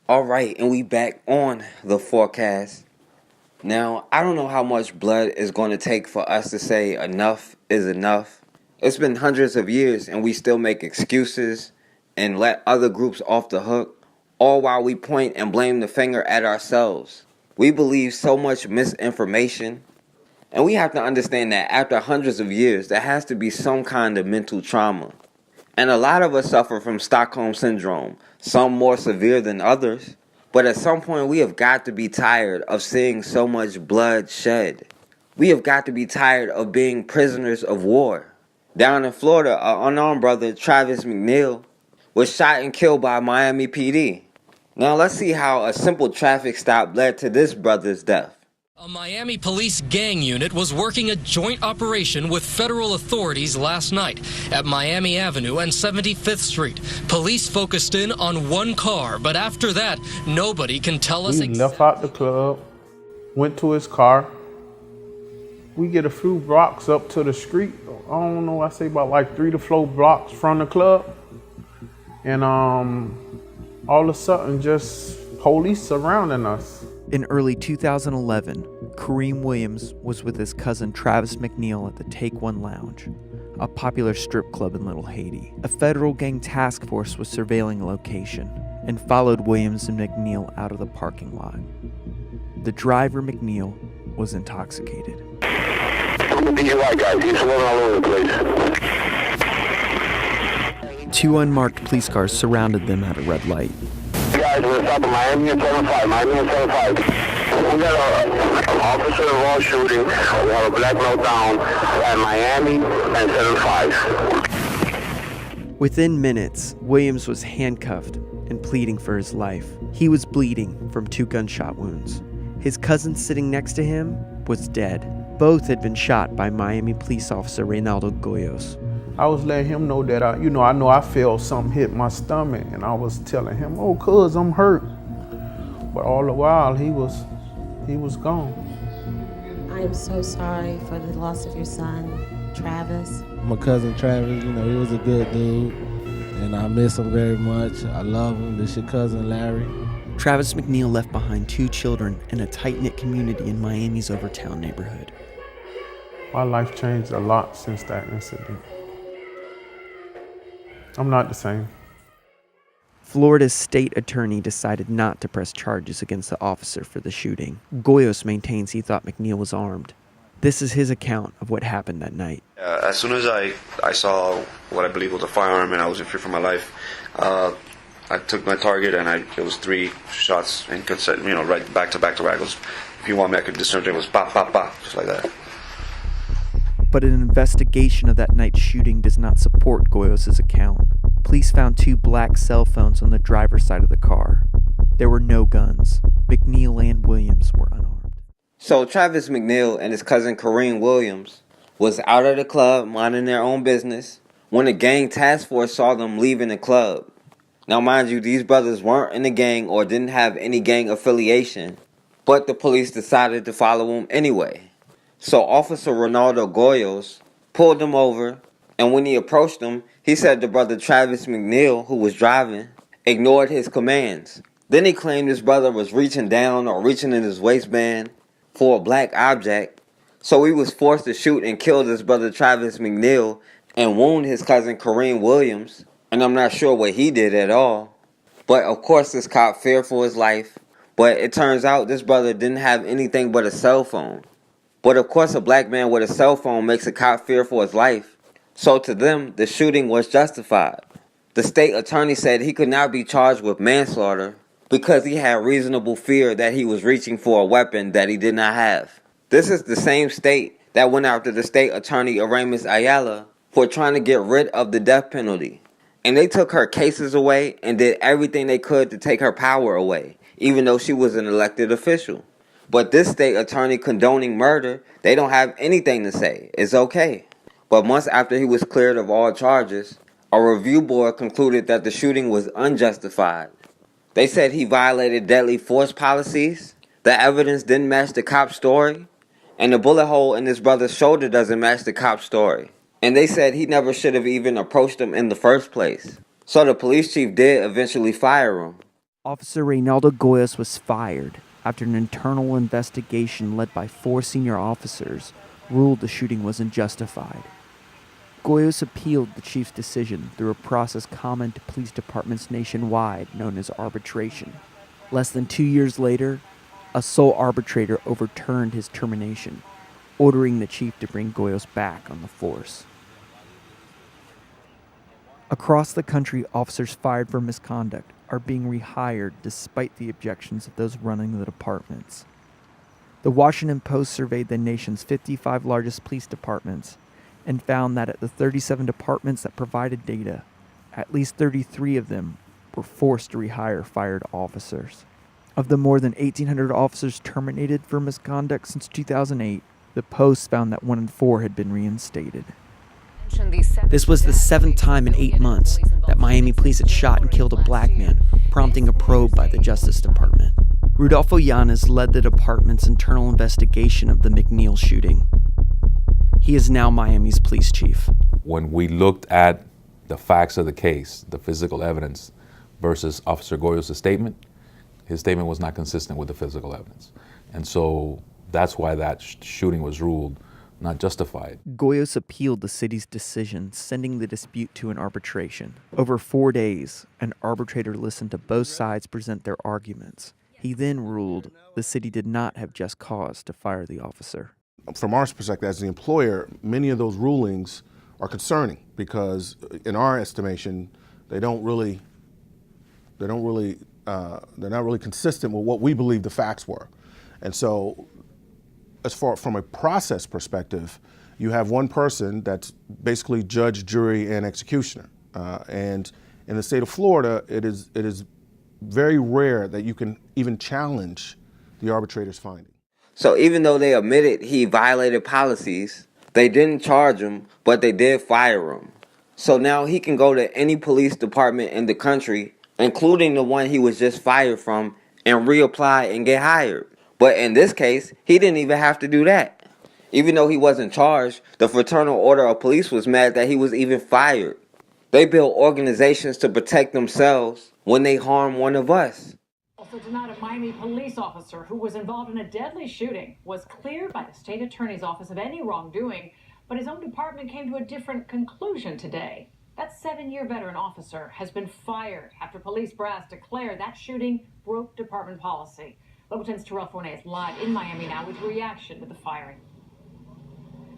All right, and we back on the forecast. Now, I don't know how much blood is going to take for us to say enough is enough. It's been hundreds of years and we still make excuses and let other groups off the hook, all while we point and blame the finger at ourselves. We believe so much misinformation, and we have to understand that after hundreds of years, there has to be some kind of mental trauma. And a lot of us suffer from Stockholm Syndrome, some more severe than others. But at some point, we have got to be tired of seeing so much blood shed. We have got to be tired of being prisoners of war. Down in Florida, an unarmed brother, Travis McNeil, was shot and killed by Miami PD. Now let's see how a simple traffic stop led to this brother's death. A Miami police gang unit was working a joint operation with federal authorities last night at Miami Avenue and 75th Street. Police focused in on one car, but after that, nobody can tell us. We left out the club, went to his car. We get a few blocks up to the street. I don't know, I say about like 3 to 4 blocks from the club. And all of a sudden, just police surrounding us. In early 2011, Kareem Williams was with his cousin Travis McNeil at the Take One Lounge, a popular strip club in Little Haiti. A federal gang task force was surveilling the location and followed Williams and McNeil out of the parking lot. The driver, McNeil, was intoxicated. DUI guys, he's swerving all over the place. 2 unmarked police cars surrounded them at a red light. Guys, we're stopping Miami and 75. Miami and 75. We got an officer involved shooting. We have a black note down at Miami and 75. Within minutes, Williams was handcuffed and pleading for his life. He was bleeding from 2 gunshot wounds. His cousin sitting next to him was dead. Both had been shot by Miami police officer Reynaldo Goyos. I was letting him know that I know I felt something hit my stomach, and I was telling him, "Oh, cuz, I'm hurt." But all the while, he was gone. I am so sorry for the loss of your son, Travis. My cousin Travis, he was a good dude, and I miss him very much. I love him. This is your cousin Larry. Travis McNeil left behind 2 children in a tight-knit community in Miami's Overtown neighborhood. My life changed a lot since that incident. I'm not the same. Florida's state attorney decided not to press charges against the officer for the shooting. Goyos maintains he thought McNeil was armed. This is his account of what happened that night. As soon as I saw what I believe was a firearm and I was in fear for my life, I took my target and it was 3 shots and right back to back to back. It was, if you want me, I could discern it was pop, pop, pop, just like that. But an investigation of that night's shooting does not support Goyos' account. Police found 2 black cell phones on the driver's side of the car. There were no guns. McNeil and Williams were unarmed. So Travis McNeil and his cousin Kareem Williams was out of the club minding their own business when a gang task force saw them leaving the club. Now mind you, these brothers weren't in the gang or didn't have any gang affiliation, but the police decided to follow them anyway. So Officer Reynaldo Goyos pulled him over, and when he approached him, he said the brother Travis McNeil, who was driving, ignored his commands. Then he claimed his brother was reaching down or reaching in his waistband for a black object, so he was forced to shoot and kill his brother Travis McNeil and wound his cousin Kareem Williams, and I'm not sure what he did at all. But of course this cop feared for his life, but it turns out this brother didn't have anything but a cell phone. But of course a black man with a cell phone makes a cop fear for his life. So to them, the shooting was justified. The state attorney said he could not be charged with manslaughter because he had reasonable fear that he was reaching for a weapon that he did not have. This is the same state that went after the state attorney Aramis Ayala for trying to get rid of the death penalty. And they took her cases away and did everything they could to take her power away, even though she was an elected official. But this state attorney condoning murder, they don't have anything to say. It's okay. But months after he was cleared of all charges, a review board concluded that the shooting was unjustified. They said he violated deadly force policies, the evidence didn't match the cop's story, and the bullet hole in his brother's shoulder doesn't match the cop's story. And they said he never should have even approached him in the first place. So the police chief did eventually fire him. Officer Reynaldo Goyos was fired after an internal investigation led by 4 senior officers ruled the shooting was unjustified. Goyos appealed the chief's decision through a process common to police departments nationwide known as arbitration. Less than 2 years later, a sole arbitrator overturned his termination, ordering the chief to bring Goyos back on the force. Across the country, officers fired for misconduct are being rehired despite the objections of those running the departments. The Washington Post surveyed the nation's 55 largest police departments and found that at the 37 departments that provided data, at least 33 of them were forced to rehire fired officers. Of the more than 1,800 officers terminated for misconduct since 2008, the Post found that 1 in 4 had been reinstated. This was the 7th time in 8 months that Miami police had shot and killed a black man, prompting a probe by the Justice Department. Rodolfo Llanes led the department's internal investigation of the McNeil shooting. He is now Miami's police chief. When we looked at the facts of the case, the physical evidence versus Officer Goyos' statement, his statement was not consistent with the physical evidence. And so that's why that shooting was ruled not justified. Goyos appealed the city's decision, sending the dispute to an arbitration. Over 4 days, an arbitrator listened to both sides present their arguments. He then ruled the city did not have just cause to fire the officer. From our perspective as the employer, many of those rulings are concerning because in our estimation, they're not really consistent with what we believe the facts were. And so as far from a process perspective, you have one person that's basically judge, jury, and executioner. And in the state of Florida, it is very rare that you can even challenge the arbitrator's finding. So even though they admitted he violated policies, they didn't charge him, but they did fire him. So now he can go to any police department in the country, including the one he was just fired from, and reapply and get hired. But in this case, he didn't even have to do that. Even though he wasn't charged, the Fraternal Order of Police was mad that he was even fired. They build organizations to protect themselves when they harm one of us. Also tonight, a Miami police officer who was involved in a deadly shooting was cleared by the state attorney's office of any wrongdoing, but his own department came to a different conclusion today. That 7-year veteran officer has been fired after police brass declared that shooting broke department policy. Local 10's Rodolfo Llanes live in Miami now with reaction to the firing.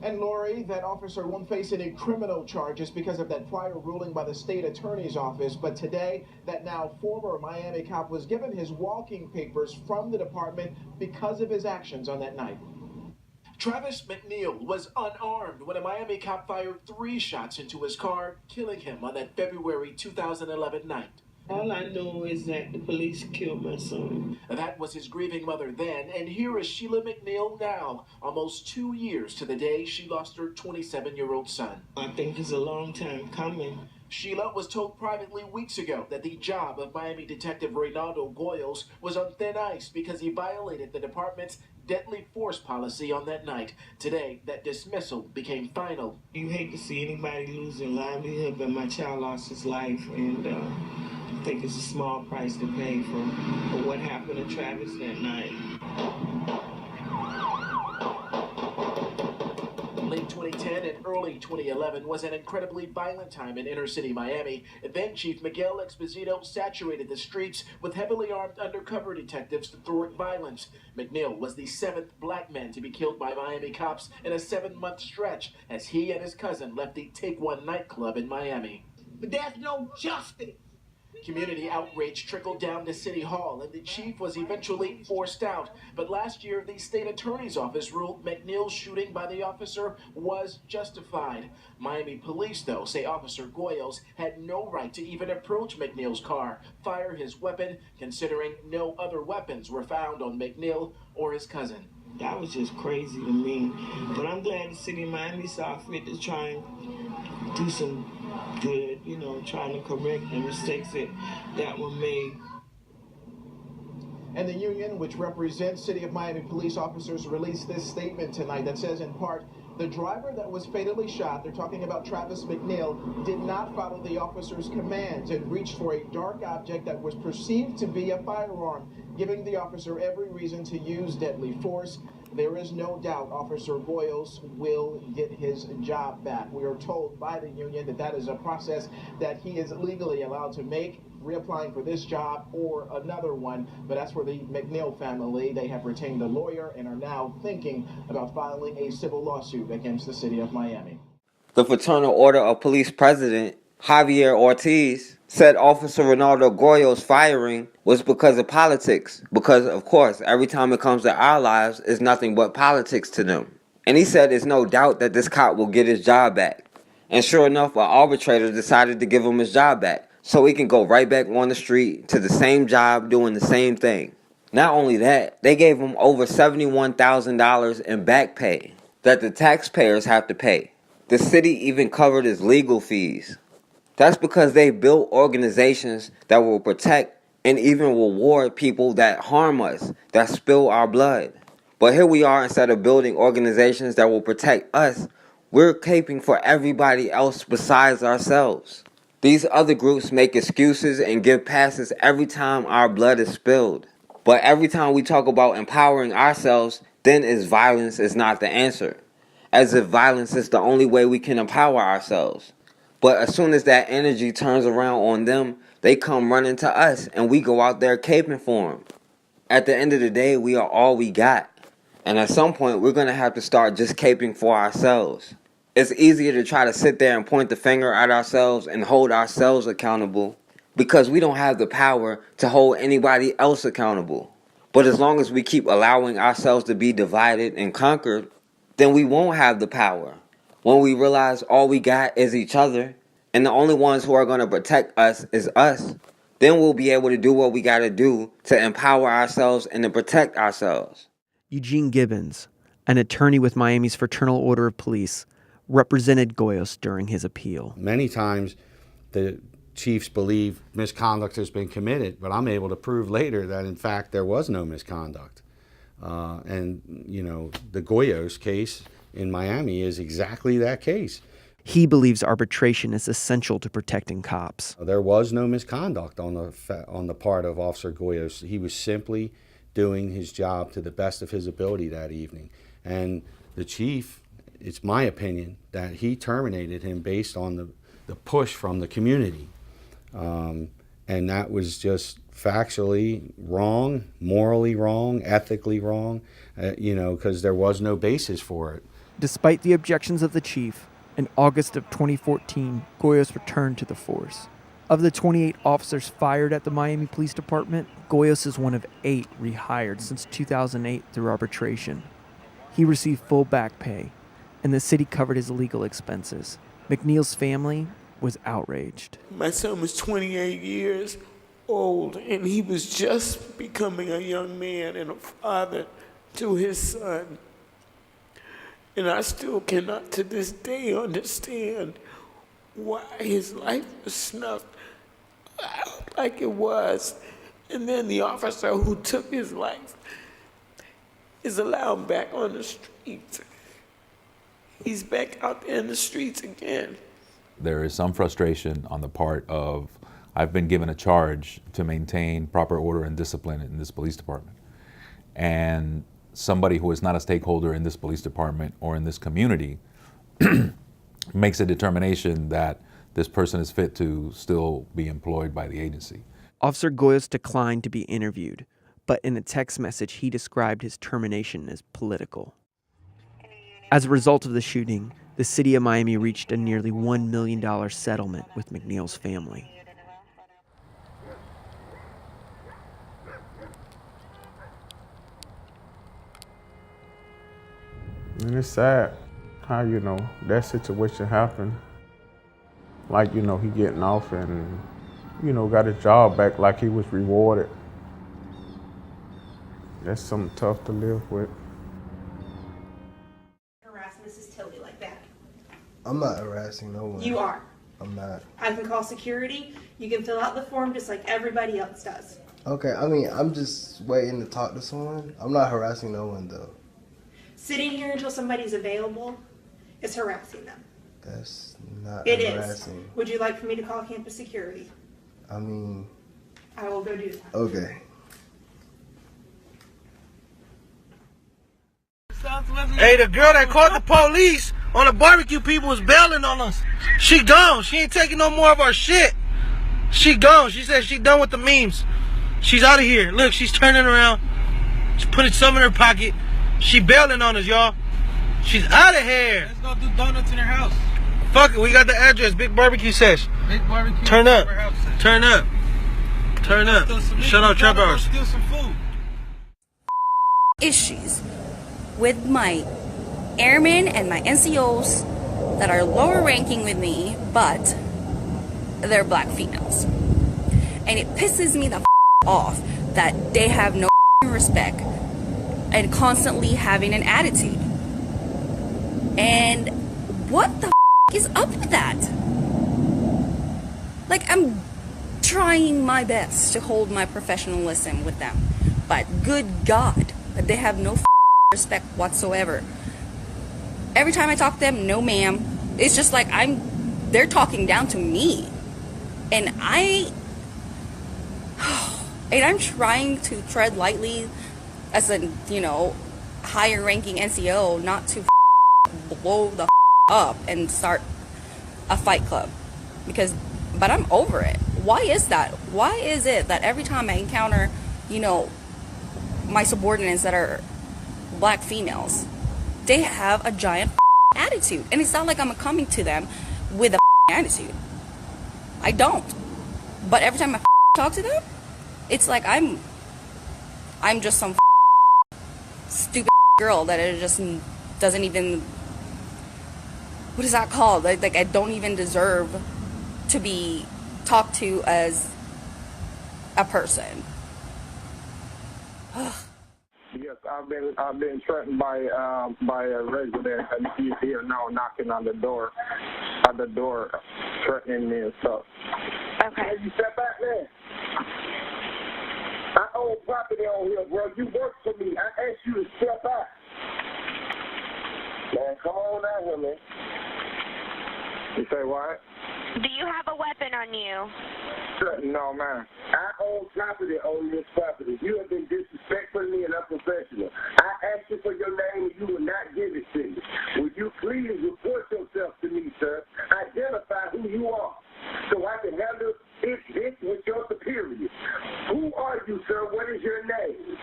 And Lori, that officer won't face any criminal charges because of that prior ruling by the state attorney's office. But today, that now former Miami cop was given his walking papers from the department because of his actions on that night. Travis McNeil was unarmed when a Miami cop fired 3 shots into his car, killing him on that February 2011 night. All I know is that the police killed my son. That was his grieving mother then, and here is Sheila McNeil now, almost 2 years to the day she lost her 27-year-old son. I think it's a long time coming. Sheila was told privately weeks ago that the job of Miami detective Reynaldo Goyos was on thin ice because he violated the department's deadly force policy on that night. Today, that dismissal became final. You hate to see anybody lose their livelihood, but my child lost his life, and I think it's a small price to pay for what happened to Travis that night. Late 2010 and early 2011 was an incredibly violent time in inner-city Miami. Then Chief Miguel Exposito saturated the streets with heavily armed undercover detectives to thwart violence. McNeil was the 7th black man to be killed by Miami cops in a 7-month stretch as he and his cousin left the Take One nightclub in Miami. But there's no justice. Community outrage trickled down to City Hall, and the chief was eventually forced out. But last year, the state attorney's office ruled McNeil's shooting by the officer was justified. Miami police, though, say Officer Goyos had no right to even approach McNeil's car, fire his weapon, considering no other weapons were found on McNeil or his cousin. That was just crazy to me. But I'm glad the city of Miami saw fit to try and do some good, trying to correct the mistakes that were made. And the union, which represents City of Miami police officers, released this statement tonight that says, in part, The driver that was fatally shot, they're talking about Travis McNeil, did not follow the officer's commands and reached for a dark object that was perceived to be a firearm, giving the officer every reason to use deadly force. There is no doubt Officer Goyos will get his job back. We are told by the union that that is a process that he is legally allowed to make, reapplying for this job or another one. But as for the McNeil family, they have retained a lawyer and are now thinking about filing a civil lawsuit against the city of Miami. The Fraternal Order of Police president, Javier Ortiz, said Officer Reynaldo Goyos' firing was because of politics. Because, of course, every time it comes to our lives, it's nothing but politics to them. And he said there's no doubt that this cop will get his job back. And sure enough, an arbitrator decided to give him his job back, so he can go right back on the street to the same job doing the same thing. Not only that, they gave him over $71,000 in back pay that the taxpayers have to pay. The city even covered his legal fees. That's because they built organizations that will protect and even reward people that harm us, that spill our blood. But here we are, instead of building organizations that will protect us, we're caping for everybody else besides ourselves. These other groups make excuses and give passes every time our blood is spilled. But every time we talk about empowering ourselves, then violence is not the answer. As if violence is the only way we can empower ourselves. But as soon as that energy turns around on them, they come running to us and we go out there caping for them. At the end of the day, we are all we got. And at some point, we're going to have to start just caping for ourselves. It's easier to try to sit there and point the finger at ourselves and hold ourselves accountable because we don't have the power to hold anybody else accountable. But as long as we keep allowing ourselves to be divided and conquered, then we won't have the power. When we realize all we got is each other, and the only ones who are going to protect us is us, then we'll be able to do what we got to do to empower ourselves and to protect ourselves. Eugene Gibbons, an attorney with Miami's Fraternal Order of Police, represented Goyos during his appeal. Many times the chiefs believe misconduct has been committed, but I'm able to prove later that in fact there was no misconduct. And the Goyos case in Miami is exactly that case. He believes arbitration is essential to protecting cops. There was no misconduct on the part of Officer Goyos. He was simply doing his job to the best of his ability that evening. And the chief, it's my opinion, that he terminated him based on the push from the community. And that was just factually wrong, morally wrong, ethically wrong, because there was no basis for it. Despite the objections of the chief, in August of 2014, Goyos returned to the force. Of the 28 officers fired at the Miami Police Department, Goyos is one of 8 rehired since 2008 through arbitration. He received full back pay, and the city covered his legal expenses. McNeil's family was outraged. My son was 28 years old, and he was just becoming a young man and a father to his son. And I still cannot to this day understand why his life was snuffed out like it was. And then the officer who took his life is allowed back on the streets. He's back out there in the streets again. There is some frustration on the part of, I've been given a charge to maintain proper order and discipline in this police department. And somebody who is not a stakeholder in this police department or in this community makes a determination that this person is fit to still be employed by the agency. Officer Goyos declined to be interviewed, but in a text message he described his termination as political. As a result of the shooting, the city of Miami reached a nearly $1 million settlement with McNeil's family. And it's sad how, that situation happened. Like, he getting off and, got his job back like he was rewarded. That's something tough to live with. Harass Mrs. Tilly like that. I'm not harassing no one. You are. I'm not. I can call security. You can fill out the form just like everybody else does. Okay, I'm just waiting to talk to someone. I'm not harassing no one, though. Sitting here until somebody's available is harassing them. That's not It harassing. is. Would you like for me to call campus security? I mean, I will go do that. okay. Hey, the girl that called the police on the barbecue people was bailing on us. She gone. She ain't taking no more of our shit. She gone. She said she done with the memes. She's out of here. Look, she's turning around. She's putting some in her pocket. She bailing on us, y'all. She's out of here. Let's go do donuts in her house. Fuck it. We got the address. Big Barbecue Sesh. Big Barbecue. Turn up. Turn up. Turn up. Shut up, trap hours. Steal some food. Issues with my airmen and my NCOs that are lower ranking with me, but they're black females. And it pisses me the off that they have no respect and constantly having an attitude. And what the is up with that? Like, I'm trying my best to hold my professionalism with them, but good God, they have no respect whatsoever. Every time I talk to them, no ma'am. It's just like they're talking down to me. And I'm trying to tread lightly as a, higher ranking NCO, not to blow the up and start a fight club. But I'm over it. Why is that? Why is it that every time I encounter, my subordinates that are black females, they have a giant attitude? And it's not like I'm coming to them with a attitude. I don't. But every time I talk to them, it's like I'm just some stupid girl that it just doesn't even, what is that called? Like I don't even deserve to be talked to as a person. Yes, I've been threatened by a resident, and he's here now knocking on the door, threatening me and stuff. Okay. Hey, you step back there. I own property on here, bro. You work for me. I asked you to step out. Man, come on out here, man. You say what? Do you have a weapon on you? No, man. I own property on this property. You have been disrespectful to me and unprofessional. I asked you for your name and you will not give it to me. Would you please report yourself to me, sir? Identify who you are so I can handle this with your superior. Who are you, sir? What is your name?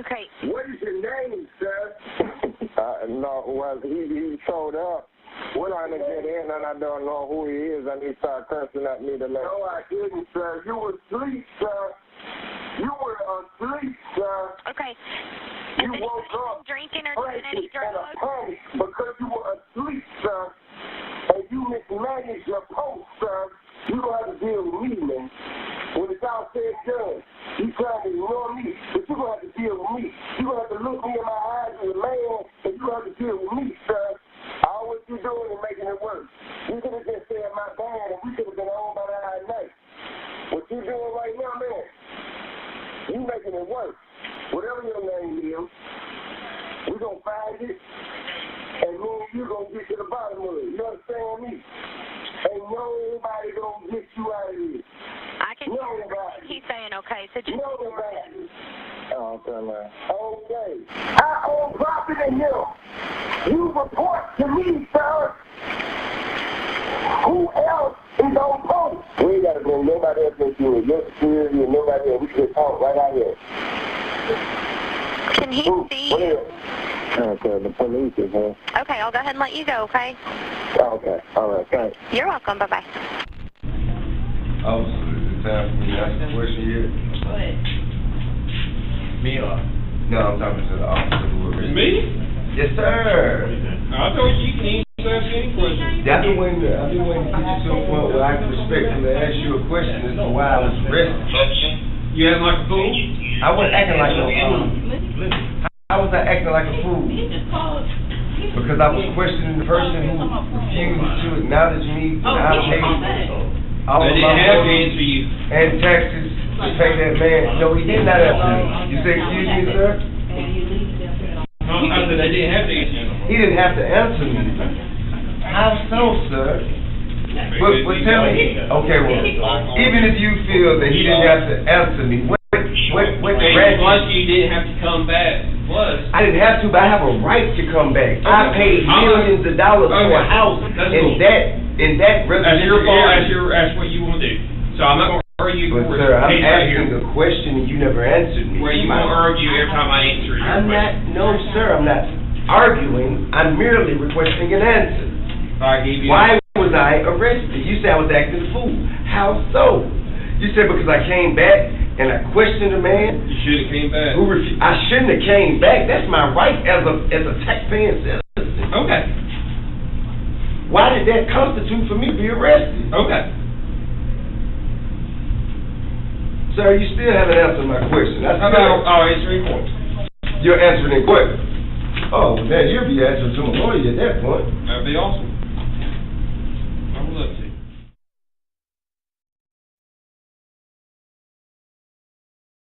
Okay. What is your name, sir? No, well, he showed up. When I get in and I don't know who he is and he started cursing at me to let. No, I didn't, sir. You were asleep, sir. You were asleep, sir. Okay. You woke up drinking or doing any drugs? Because you were asleep, sir. And you mismanaged your post, sir. You don't have to deal with me, man. When it's all said and done, you trying to ignore me, but you're going to have to deal with me. You're going to have to look me in my eyes as a man, and you're going to have to deal with me, sir. All what you're doing is making it worse. You could have just said my bad, and we could have been on by that night. What you're doing right now, man, you making it worse. Whatever your name is, we're going to find it, and me and you going to get to the bottom of it. You understand me? Ain't nobody going to get you out of here. I can he's saying okay, so just nobody. Oh, okay, man. Okay. I own property here. You report to me, sir. Who else is on post? We ain't got to bring nobody else into it. Your security and nobody else. We can just talk right out here. Can he see you? Okay, the police is here. Okay, I'll go ahead and let you go, okay? Okay, all right, thanks. You're welcome. Bye-bye. Oh, so is it time for me to ask a question yet? Go ahead. Me or? No, I'm talking to the officer who was Me? Yes, sir. I told you can answer any question. I've been waiting to get you to a point where I can respectfully ask you a question as to why I was arrested. You acting like a fool? I wasn't acting like no fool. How was I acting like a fool? Because I was questioning the person who refused to acknowledge me for the application. I didn't have to answer you. And taxes to pay that man. No, he did not answer me. You say, excuse me, sir? No, I said I didn't have to answer you. He didn't have to answer me. How so, sir? But tell me, okay, well, even if you feel that he didn't have to answer me, what Plus, you didn't have to come back. Plus, I didn't have to, but I have a right to come back. I paid millions of dollars for a house, and that residential that's what you want to do. So I'm not going to argue. But sir, I'm asking a question and you never answered me. Well, you want to argue every time I answer you. No, sir, I'm not arguing. I'm merely requesting an answer. Why was I arrested? You said I was acting a fool. How so? You said because I came back and I questioned a man. You should have came back. I shouldn't have came back. That's my right as a taxpaying citizen. Okay. Why did that constitute for me to be arrested? Okay. Sir, you still haven't answered my question. I'll answer your question. You're answering a question. Oh, well, then you'll be answering to my lawyer at that point. That'd be awesome.